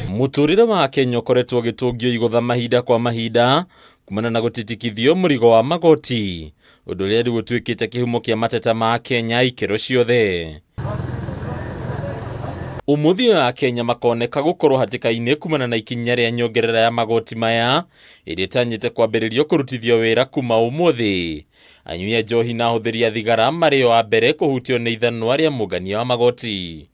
Muturire wa Akenya ukoretwo ugitungio igutha mahinda kwa mahinda kumana na gutitikithio murigo wa magoti, undu uria riu utuikite kihumo kia mateta ma Akenya ikero ciothe. Umuthi wa Akenya makoneka gukorwo hatikaini kumana na ikinya ria nyongerera ya magoti maya iria itanyite kwambiririo kurutithio wira kuma umuthi. Anyui a njohi na ahuthiri a thigara mario a mbere kuhutio ni ithanwa ria mungania wa magoti.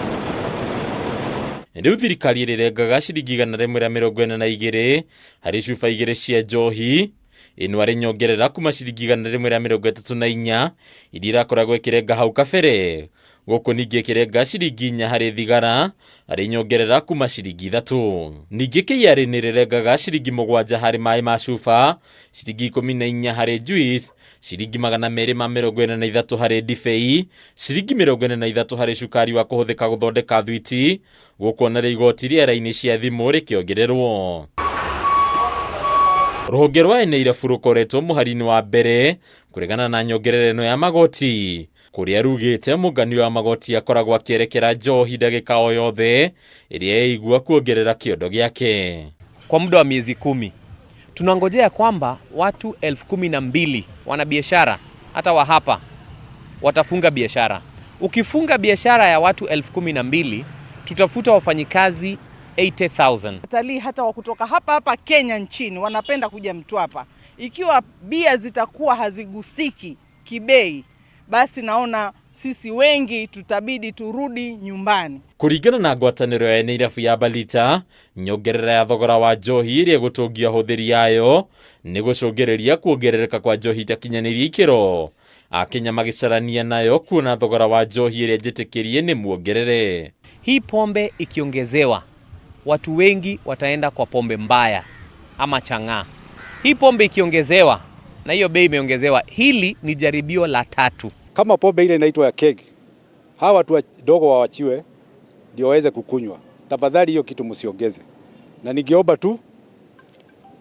Riu thirikari irirengaga ciringi 142 hari cuba 2 cia njohi, ino ari nyongerera kuma ciringi 134 iria irakoragwo ikirenga hau kabere. Guku ningi ikirenga ciringi 4 hari thigara ari nyongerera kuma ciringi 3. Ningi kiari nirirengaga ciringi 7 hari maai ma cuba, ciringi 14 hari juice, ciringi 243 hari ndibei, ciringi 43 hari cukari wa kuhuthika guthondeka thwiti. Guku na igoti riera-ini cia thimu rikiongererwo. Ruhonge rwa Wongerereku rukoretwo muhari-ini wa mbere kuregana na nyongerera ino ya magoti, kuria rugite mungania wa magoti akoragwo akierekera njohi ndagika o yothe iria yaigua kuongerera kiondo giake. Kwa muda wa miezi 10 tunangojea kwamba watu 12,000 wanabiashara hata wa hapa watafunga biashara. Ukifunga biashara ya watu 12,000 tutafuta wafanyikazi 80,000. Watalii hata wa kutoka hapa Kenya nchini wanapenda kuja Mtwapa. Ikiwa bia zitakuwa hazigusiki kibei, basi naona sisi wengi tutabidi turudi nyumbani. Kuringana na ngwataniro ya Nairobi ya balita, nyongerera ya thogora wa njohi iria gutungia ahuthiri yayo ni gucungereria kuongerereka kwa njohi takinyaniria ikiro. Akenya magicarania nayo kuona thogora wa njohi iria njitikirie ni muongerere. Hii pombe ikiongezewa, watu wengi wataenda kwa pombe mbaya ama chang'aa. Hii pombe ikiongezewa na hiyo bei imeongezewa, hili ni jaribio la 3. Kama pombe ile inaitwa ya keg, hawa watu wadogo waachiwe ndio waweze kukunywa. Tafadhali hiyo kitu msiongeze. Na ningeomba tu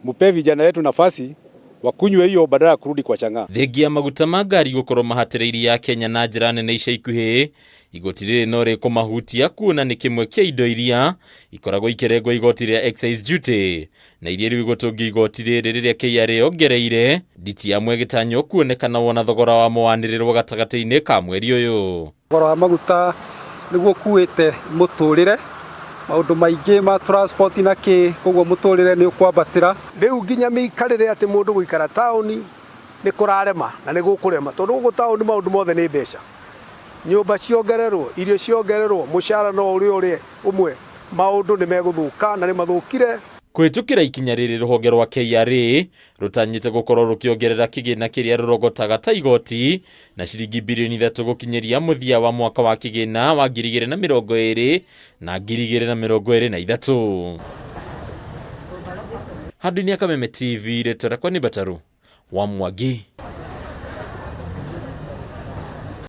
mupe vijana wetu nafasi wakunywe hiyo badala ya kurudi kwa chang'aa. Thengia maguta ma ngaari gukorwo mahatiriria ya Kenya na njira nene ica ikuhi, igoti riri no rikumahutia kuona ni kimwe kia indo iria ikoragwo ikirengwo igoti ria excise duty, na iria riu igutungio igoti riri riria KRA ongereire nditi amwe gitanyo kuonekana wona thogora wa mwaniriro gatagati-ini ka mweri uyu. Thogora wa maguta niguo kuite muturire, maundu maingi ma transport na ki, koguo muturire ni ukwambatira. Riu nginya mikarire ati mundu guikara tauni ni kurarema na ni gukurema, tondu guku tauni maundu mothe ni mbeca. Nyumba ciongererwo, irio ciongererwo, mushara no uri umwe, maundu ni meguthuka na ni mathukire. Kwitukira ikinya riri ruhonge rwa KRA rutanyite gukorwo rukiongerera kigina kiria rurogotaga ta igoti na ciringi bilioni 3 gukinyeria muthia wa mwaka wa kigina wa 2020 na 2023. Handuni ya Kameme TV retora kwa ni bataru wa Mwagi.